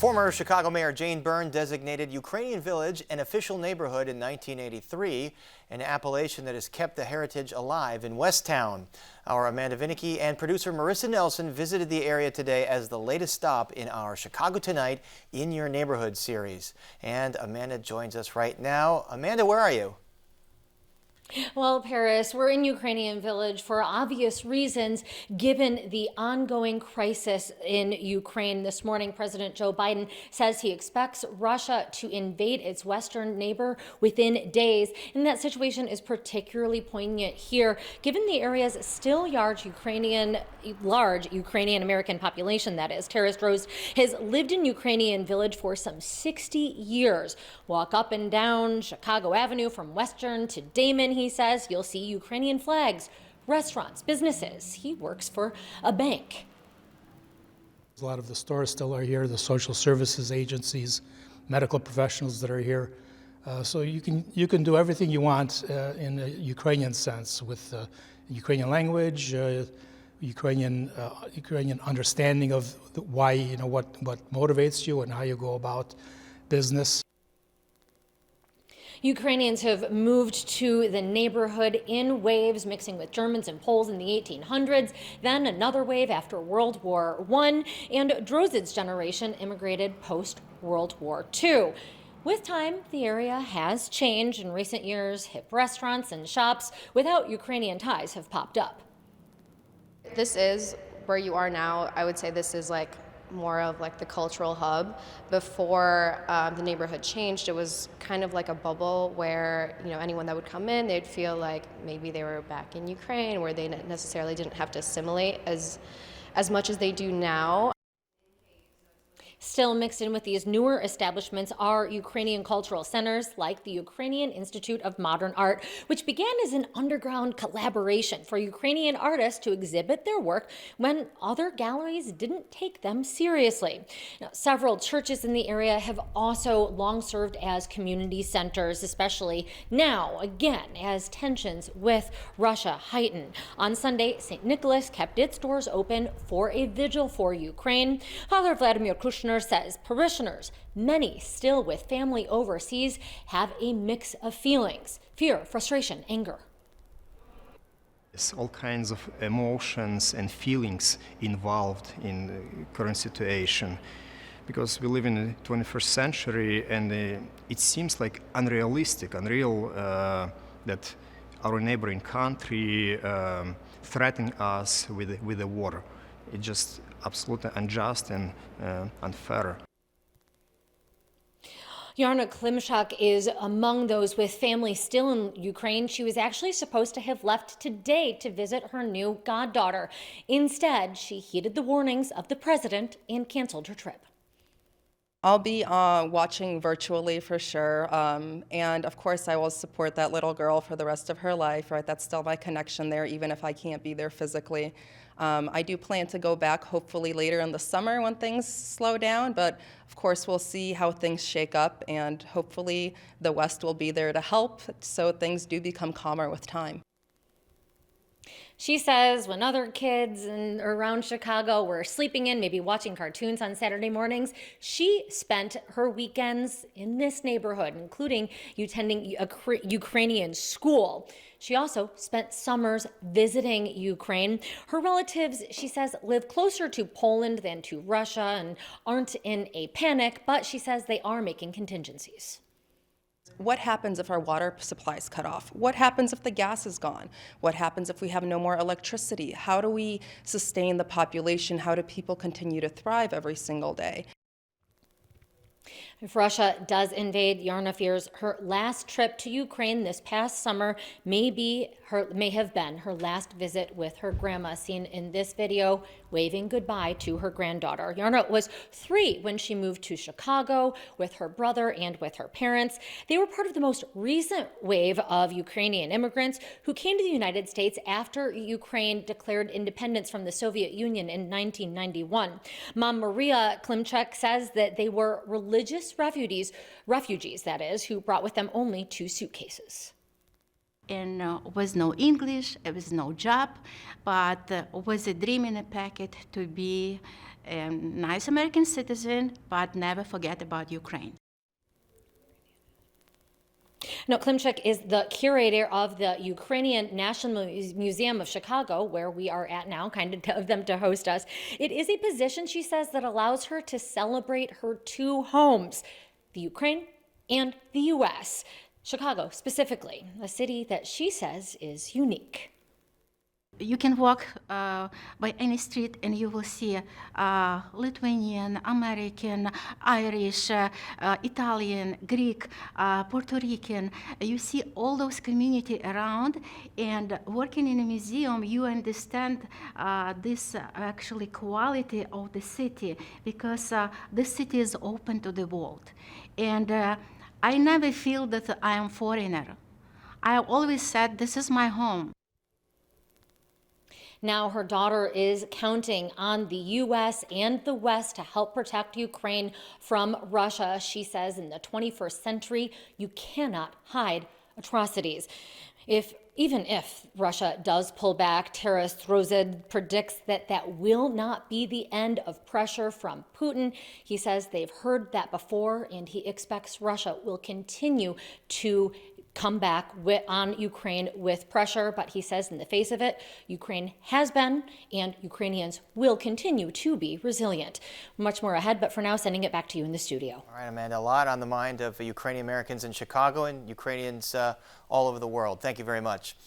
Former Chicago Mayor Jane Byrne designated Ukrainian Village an official neighborhood in 1983, an appellation that has kept the heritage alive in Westtown. Our Amanda Vinicky and producer Marissa Nelson visited the area today as the latest stop in our Chicago Tonight in Your Neighborhood series. And Amanda joins us right now. Amanda, where are you? Well, Paris, we're in Ukrainian Village for obvious reasons, given the ongoing crisis in Ukraine. This morning, President Joe Biden says he expects Russia to invade its western neighbor within days. And that situation is particularly poignant here, given the area's still large Ukrainian American population, that is. Terrace Rose has lived in Ukrainian Village for some 60 years. Walk up and down Chicago Avenue from Western to Damon, he says, you'll see Ukrainian flags, restaurants, businesses. He works for a bank. A lot of the stores still are here, the social services agencies, medical professionals that are here. So you can do everything you want in a Ukrainian sense with Ukrainian language, Ukrainian understanding of why, what motivates you and how you go about business. Ukrainians have moved to the neighborhood in waves, mixing with Germans and Poles in the 1800s, then another wave after World War I, and Drozid's generation immigrated post-World War II. With time, the area has changed. In recent years, hip restaurants and shops without Ukrainian ties have popped up. This is where you are now. I would say this is more of the cultural hub. Before the neighborhood changed, it was kind of like a bubble where anyone that would come in, they'd feel like maybe they were back in Ukraine, where they necessarily didn't have to assimilate as much as they do now. Still mixed in with these newer establishments are Ukrainian cultural centers like the Ukrainian Institute of Modern Art, which began as an underground collaboration for Ukrainian artists to exhibit their work when other galleries didn't take them seriously. Now, several churches in the area have also long served as community centers, especially now, again, as tensions with Russia heighten. On Sunday, St. Nicholas kept its doors open for a vigil for Ukraine. Father Vladimir Kushner says parishioners, many still with family overseas, have a mix of feelings: fear, frustration, anger. There's all kinds of emotions and feelings involved in the current situation, because we live in the 21st century, and it seems unreal that our neighboring country threatening us with a war. It's just absolutely unjust and unfair. Yarna Klimchuk is among those with family still in Ukraine. She was actually supposed to have left today to visit her new goddaughter. Instead, she heeded the warnings of the president and canceled her trip. I'll be watching virtually for sure, and of course I will support that little girl for the rest of her life, right? That's still my connection there, even if I can't be there physically. I do plan to go back hopefully later in the summer when things slow down, but of course we'll see how things shake up, and hopefully the West will be there to help so things do become calmer with time. She says when other kids around Chicago were sleeping in, maybe watching cartoons on Saturday mornings, she spent her weekends in this neighborhood, including attending a Ukrainian school. She also spent summers visiting Ukraine. Her relatives, she says, live closer to Poland than to Russia and aren't in a panic, but she says they are making contingencies. What happens if our water supply is cut off? What happens if the gas is gone? What happens if we have no more electricity? How do we sustain the population? How do people continue to thrive every single day? If Russia does invade, Yarna fears her last trip to Ukraine this past summer may have been her last visit with her grandma, seen in this video waving goodbye to her granddaughter. Yarna was 3 when she moved to Chicago with her brother and with her parents. They were part of the most recent wave of Ukrainian immigrants who came to the United States after Ukraine declared independence from the Soviet Union in 1991. Mom Maria Klimchuk says that they were religious refugees, that is, who brought with them only 2 suitcases. And was no English, it was no job, but was a dream in a packet to be a nice American citizen, but never forget about Ukraine. Now, Klimchuk is the curator of the Ukrainian National Museum of Chicago, where we are at now, kind of them to host us. It is a position, she says, that allows her to celebrate her two homes, the Ukraine and the U.S. Chicago, specifically, a city that she says is unique. You can walk by any street and you will see Lithuanian, American, Irish, Italian, Greek, Puerto Rican. You see all those community around, and working in a museum, you understand this actually quality of the city, because this city is open to the world. And I never feel that I am foreigner. I always said, this is my home. Now her daughter is counting on the U.S. and the West to help protect Ukraine from Russia. She says in the 21st century, you cannot hide atrocities. Even if Russia does pull back, Taras Rozed predicts that that will not be the end of pressure from Putin. He says they've heard that before, and he expects Russia will continue to come back on Ukraine with pressure. But he says in the face of it, Ukraine has been, and Ukrainians will continue to be resilient. Much more ahead, but for now, sending it back to you in the studio. All right, Amanda, a lot on the mind of Ukrainian Americans in Chicago and Ukrainians all over the world. Thank you very much.